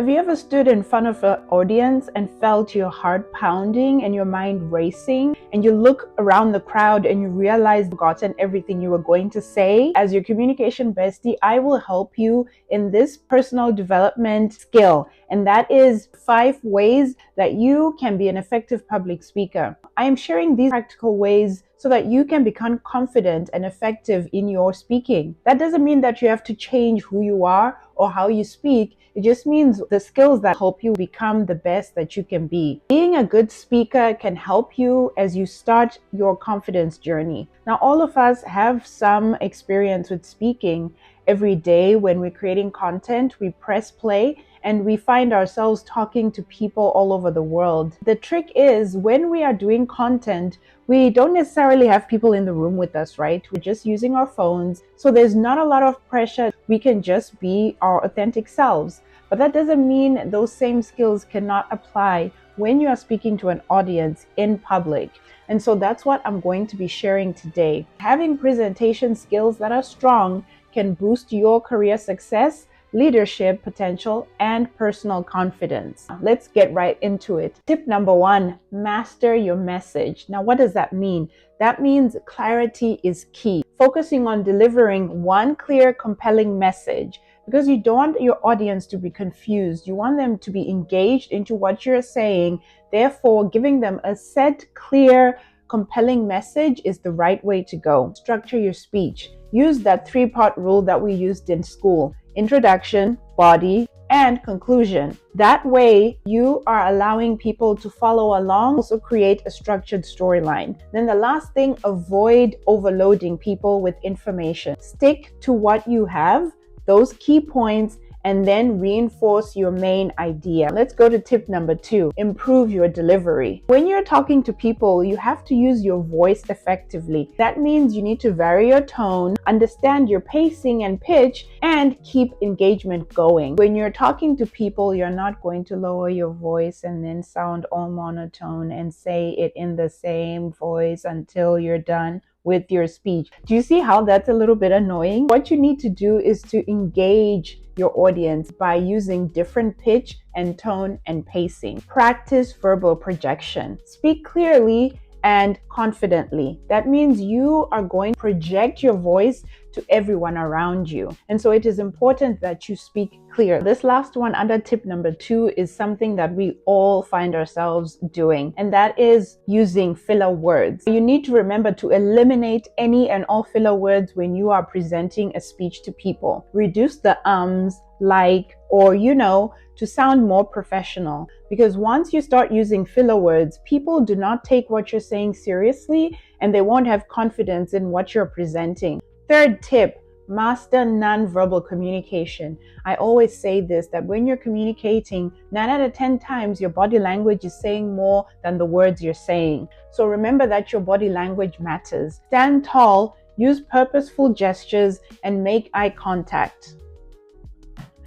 Have you ever stood in front of an audience and felt your heart pounding and your mind racing, and you look around the crowd and you realize you've forgotten everything you were going to say? As your communication bestie, I will help you in this personal development skill, and that is 5 ways that you can be an effective public speaker. I am sharing these practical ways so that you can become confident and effective in your speaking. That doesn't mean that you have to change who you are or how you speak. It just means the skills that help you become the best that you can be. Being a good speaker can help you as you start your confidence journey. Now, all of us have some experience with speaking. Every day when we're creating content, we press play and we find ourselves talking to people all over the world. The trick is, when we are doing content, we don't necessarily have people in the room with us, right? We're just using our phones. So there's not a lot of pressure. We can just be our authentic selves. But that doesn't mean those same skills cannot apply when you are speaking to an audience in public. And so that's what I'm going to be sharing today. Having presentation skills that are strong can boost your career success, leadership potential, and personal confidence. Let's get right into it. Tip number 1, master your message. Now, what does that mean? That means clarity is key. Focusing on delivering one clear, compelling message, because you don't want your audience to be confused. You want them to be engaged into what you're saying. Therefore, giving them a set, clear, compelling message is the right way to go. Structure your speech. Use that 3-part rule that we used in school: introduction, body, and conclusion. That way, you are allowing people to follow along, also create a structured storyline. Then the last thing, avoid overloading people with information. Stick to what you have, those key points, and then reinforce your main idea. Let's go to tip number 2, improve your delivery. When you're talking to people, you have to use your voice effectively. That means you need to vary your tone, understand your pacing and pitch, and keep engagement going. When you're talking to people, you're not going to lower your voice and then sound all monotone and say it in the same voice until you're done with your speech. Do you see how that's a little bit annoying? What you need to do is to engage your audience by using different pitch and tone and pacing. Practice verbal projection. Speak clearly and confidently. That means you are going to project your voice to everyone around you. And so it is important that you speak clear. This last one under tip number 2 is something that we all find ourselves doing, and that is using filler words. You need to remember to eliminate any and all filler words when you are presenting a speech to people. Reduce the ums, like, or to sound more professional. Because once you start using filler words, people do not take what you're saying seriously and they won't have confidence in what you're presenting. 3rd tip, master nonverbal communication. I always say this, that when you're communicating, 9 out of 10 times your body language is saying more than the words you're saying. So remember that your body language matters. Stand tall, use purposeful gestures, and make eye contact.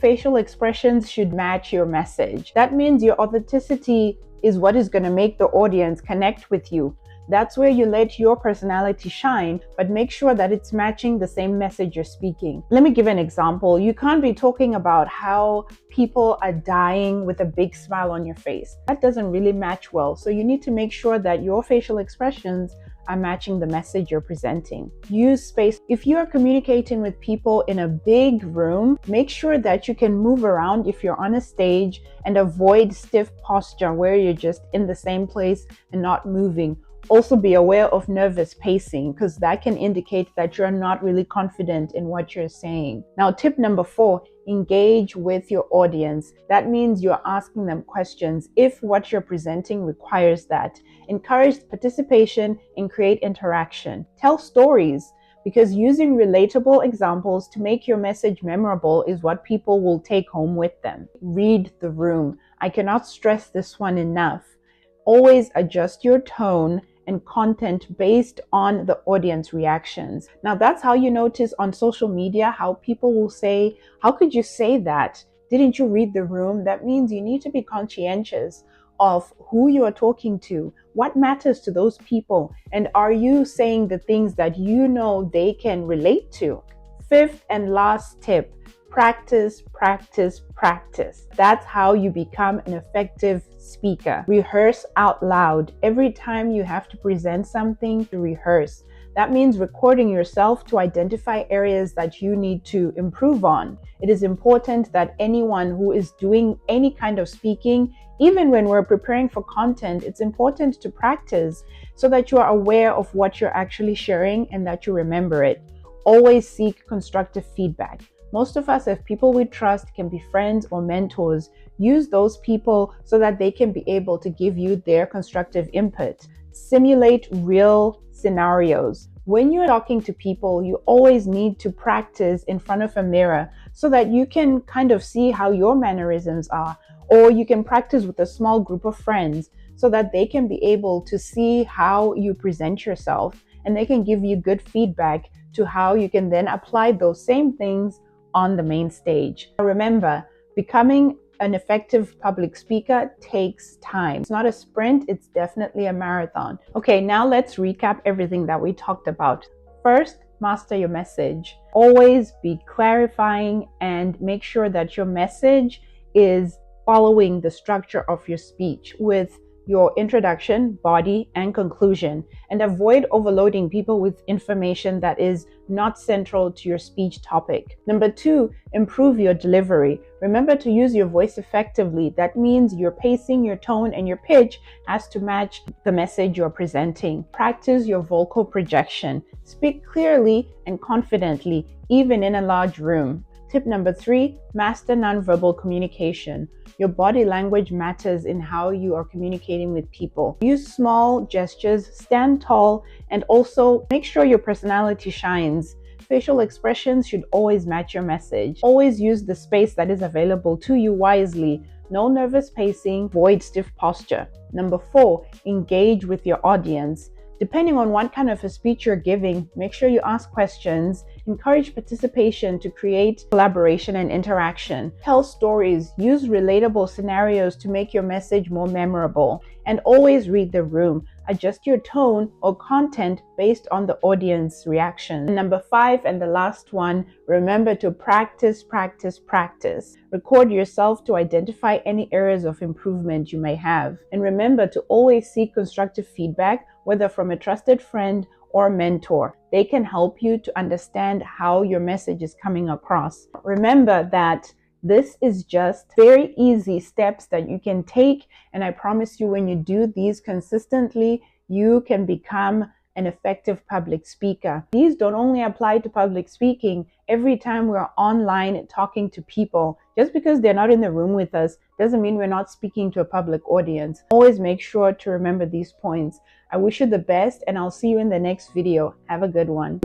Facial expressions should match your message. That means your authenticity is what is going to make the audience connect with you. That's where you let your personality shine, but make sure that it's matching the same message you're speaking. Let me give an example. You can't be talking about how people are dying with a big smile on your face. That doesn't really match well. So you need to make sure that your facial expressions are matching the message you're presenting. Use space. If you are communicating with people in a big room, make sure that you can move around if you're on a stage, and avoid stiff posture where you're just in the same place and not moving. Also be aware of nervous pacing, because that can indicate that you're not really confident in what you're saying. Now, tip number 4, engage with your audience. That means you're asking them questions if what you're presenting requires that. Encourage participation and create interaction. Tell stories, because using relatable examples to make your message memorable is what people will take home with them. Read the room. I cannot stress this one enough. Always adjust your tone and content based on the audience reactions. Now, that's how you notice on social media how people will say, "How could you say that? Didn't you read the room?" That means you need to be conscientious of who you are talking to, what matters to those people, and are you saying the things that they can relate to. 5th and last tip, Practice, practice, practice. That's how you become an effective speaker. Rehearse out loud. Every time you have to present something, to rehearse. That means recording yourself to identify areas that you need to improve on. It is important that anyone who is doing any kind of speaking, even when we're preparing for content, it's important to practice so that you are aware of what you're actually sharing and that you remember it. Always seek constructive feedback. Most of us, if people we trust, can be friends or mentors. Use those people so that they can be able to give you their constructive input. Simulate real scenarios. When you're talking to people, you always need to practice in front of a mirror so that you can kind of see how your mannerisms are, or you can practice with a small group of friends so that they can be able to see how you present yourself and they can give you good feedback to how you can then apply those same things on the main stage. Remember, becoming an effective public speaker takes time. It's not a sprint, it's definitely a marathon. Okay, now let's recap everything that we talked about. First, master your message. Always be clarifying and make sure that your message is following the structure of your speech with your introduction, body, and conclusion, and avoid overloading people with information that is not central to your speech topic. Number 2, improve your delivery. Remember to use your voice effectively. That means your pacing, your tone, and your pitch has to match the message you're presenting. Practice your vocal projection. Speak clearly and confidently, even in a large room. Tip number 3, master nonverbal communication. Your body language matters in how you are communicating with people. Use small gestures, stand tall, and also make sure your personality shines. Facial expressions should always match your message. Always use the space that is available to you wisely. No nervous pacing, avoid stiff posture. Number 4, engage with your audience. Depending on what kind of a speech you're giving, make sure you ask questions, encourage participation to create collaboration and interaction. Tell stories, use relatable scenarios to make your message more memorable, and always read the room. Adjust your tone or content based on the audience reaction. Number 5, and the last one, remember to practice, practice, practice. Record yourself to identify any areas of improvement you may have. And remember to always seek constructive feedback, whether from a trusted friend or mentor. They can help you to understand how your message is coming across. Remember that this is just very easy steps that you can take, and I promise you, when you do these consistently, you can become an effective public speaker. These don't only apply to public speaking. Every time we're online talking to people, just because they're not in the room with us doesn't mean we're not speaking to a public audience. Always make sure to remember these points. I wish you the best, and I'll see you in the next video. Have a good one.